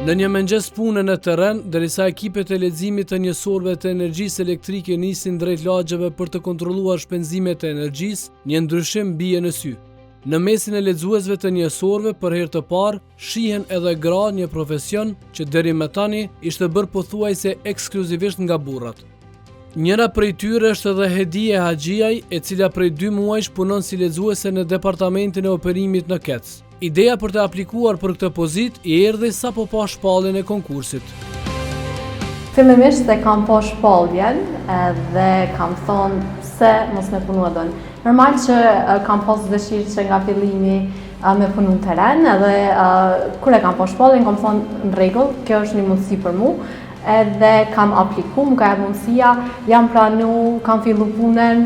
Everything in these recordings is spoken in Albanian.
Në një mëngjes pune në terren, derisa ekipet e leximit të njësorëve të energjisë elektrike nisin drejt lagjeve për të kontrolluar shpenzimet e energjisë, një ndryshim bie në sy. Në mesin e lexuesve të njësorëve për herë të parë shihen edhe gra, një profesion që deri më tani ishte bërë pothuajse ekskluzivisht nga burrat. Njëra prej tyre është edhe Hedije Haxhiaj, e cila prej 2 muajsh punon si lexuese në departamentin e operimit në Kec. Ideja për të aplikuar për këtë pozitë i erdhi sapo pa shpalljen e konkursit. Fillimisht e kam pa shpalljen dhe kam thonë pse mos me punu edhe. Normal që kam pas dëshirë që nga fillimi me punu në terren, edhe kur e kam pa shpalljen kam thonë në rregull, kjo është një mundësi për mu. Edhe kam apliku, më ka e mundësia, jam pranu, kam fillu punën,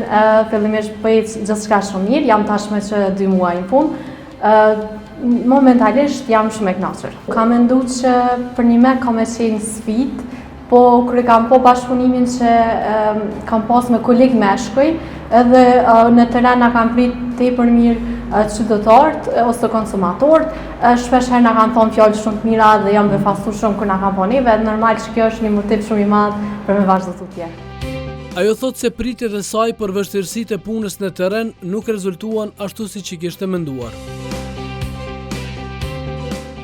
fillimisht bëjt gjithçka shumë mirë, jam tashme që 2 muaj në punë. Momentalisht jam shumë e kënaqur. Kam menduar që për një me kam e qenë sfidë, po kur kam po bashkëpunimin që kam pas me kolegë meshkuj, edhe në terren na kanë prit tepër mirë qytetarët ose konsumatorët, shpesh herë na kanë thonë fjalë shumë të mira dhe jam befastuar shumë kur na kanë po neve, normal që kjo është një motiv shumë i madh për me vazhdu tutje. Ajo thot se pritjet e saj për vështirësitë e punës në terren nuk rezultuan ashtu siç i kishte menduar.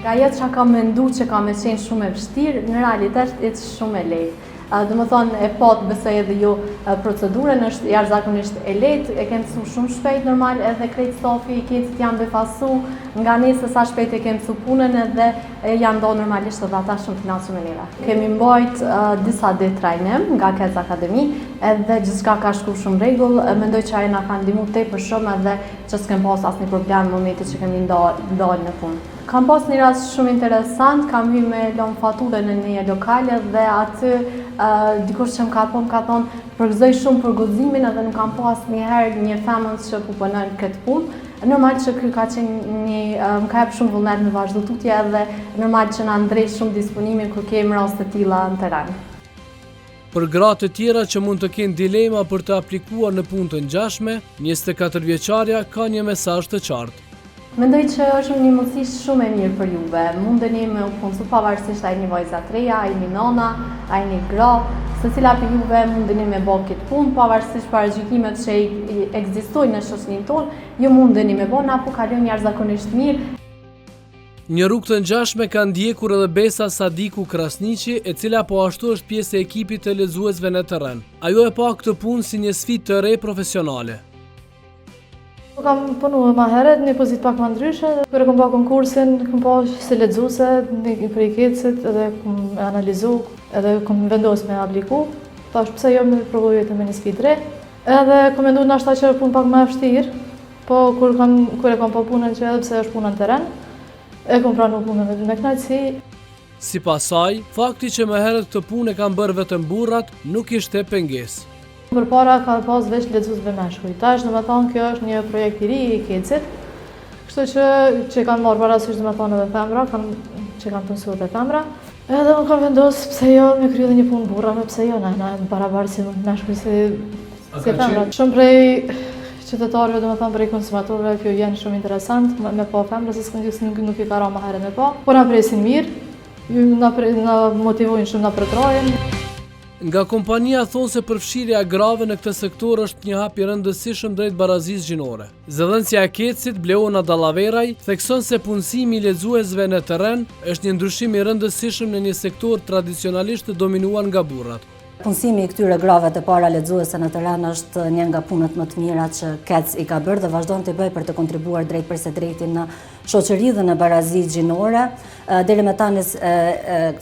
Nga jetë që kam mendu që kam e qenë shumë e vështirë, në realitet është shumë e lehtë. Dhe më thonë e patë besoj edhe jo procedurën është jashtëzakonisht e lehtë, e kemë mësu shumë shpejt normal edhe krejt stafi i Kecit janë befasu, nga nesë sa shpejt e kemë mësu punën edhe janë do normalisht edhe ata shumë financë me neve. Kemi mbajt disa ditë trajnim nga Kec Akademi edhe gjithçka ka shku shumë rregull, mendoj që ajo na kanë ndihmuar tepër shumë edhe që s'kem pas asnjë problem në momentin që kemi dalë në punë. Kam pas një rast shumë interesant, kam hy me lëmë faturë në një lokale dhe aty dikush që më ka thonë përgëzoj shumë për guximin edhe nuk kam pas njëherë një femës që po punon këtë punë. Normal që ky ka qenë më ka jep shumë vullnet me vazhdu tutje edhe normal që na ndrej shumë disponimin kur kemi raste të tilla në terren. Për gratë të tjera që mund të kenë dilema për të aplikuar në punë të ngjashme, 24 vjeçarja ka një mesazh të qartë. Mendoj që është një mundësi shumë e mirë për juve. Mundeni me u punësu pavarësisht ai një vajza të reja, ai një nona, ai një gra, secila për juve mundeni me bë këtë punë pavarësisht paragjykimet që ekzistojnë në shoqërinë tonë, ju mundeni me bë, na po kalojnë jashtëzakonisht mirë. Një rrugë të ngjashme ka ndjekur edhe Besa Sadiku Krasniqi, e cila po ashtu është pjesë e ekipit të lexuesve në terren. Ajo e pa këtë punë si një sfidë të re profesionale. Kam punuar më herët në pozitë pak më ndryshe. Kur e kam bërë konkursin, kam pasur si lexuese në prej Kecit edhe kam analizu, edhe kam vendosur me apliku. Tash pse jo më provoj vetëm me një sfidë re. Edhe kam menduar ndoshta që punë pak më e vështirë, po kur e kam pa punën që edhe pse është puna në terren, e kam pranuar punën me kënaqësi. Sipas saj, fakti që më herët këtë punë e kanë bërë vetëm burrat nuk ishte pengesë. Përpara ka pas veç lexuesve meshkuj. Tash domethënë kjo është një projekt i ri i Kecit. Kështu që kanë marrë parasysh domethënë edhe femra, që kanë punësuar edhe femra. Edhe unë kam vendosur pse jo me krye një punë burrave, pse jo na barabartë si meshkuj si femra. Shumë prej qytetarëve domethënë prej konsumatorëve kjo janë shumë interesant me pa femra se nuk i ka rënë më herë me pa. Po na presin mirë, na motivojnë shumë, na përkrajnë. Nga kompania thonë se përfshirja e grave në këtë sektor është një hap i rëndësishëm drejt barazisë gjinore. Zëdhënësja e Kecit, Bleona Dallaveraj, thekson se punësimi i lexuesve në terren është një ndryshim i rëndësishëm në një sektor tradicionalisht të dominuar nga burrat. Punësimi i këtyre grave të para lexuese në terren është një nga punët më të mira që Kec i ka bërë dhe vazhdon të bëjë për të kontribuar drejt për së drejti në shoqëri dhe në barazisë gjinore. Deri më tani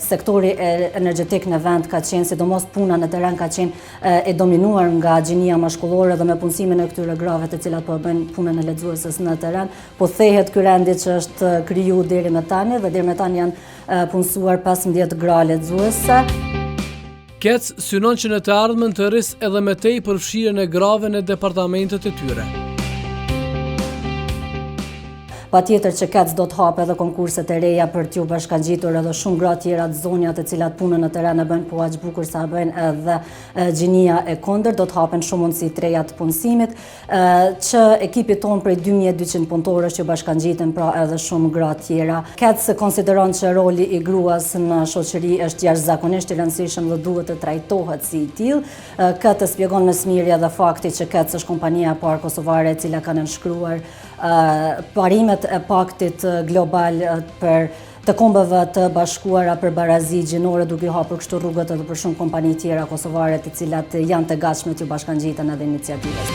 sektori energjetik në vend ka qenë, sidomos puna në terren ka qenë e dominuar nga gjinia mashkullore dhe me punësimin e këtyre grave të cilat po bëjnë punën e lexueses në terren, po thehet ky rendi që është krijuar deri më tani dhe deri më tani janë punësuar 15 gra lexuese. Kec synon që në të ardhmen të rrisë edhe më tej përfshirjen e grave në departamentet e tyre. Patjetër që KEC do të hapë edhe konkurset e reja për t'ju bashkangjitur edhe shumë gra tjera të zonja të cilat punën në teren e bëjnë po aq bukur sa bëjnë edhe gjinia e kundër, do të hapen shumë mundësi të reja të punësimit, që ekipi tonë prej 2200 punëtorësh që bashkangjiten, pra edhe shumë gra tjera. KEC konsideron që roli i gruas në shoqëri është jashtëzakonisht i rëndësishëm dhe duhet të trajtohet si i tillë. Këtë shpjegon më së miri edhe fakti që KEC është kompania e parë kosovare e cila ka nënshkruar parimet e paktit global për të kombeve të bashkuara për barazi gjinore, duke hapur kështu rrugët edhe për shumë kompani tjera kosovare të cilat janë të gatshme të bashkangjiten edhe iniciativës.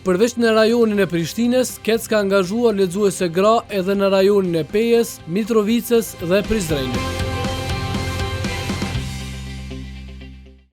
Përveç në rajonin e Prishtinës, KEC ka angazhuar lexuese gra edhe në rajonin e Pejës, Mitrovicës dhe Prizrenit.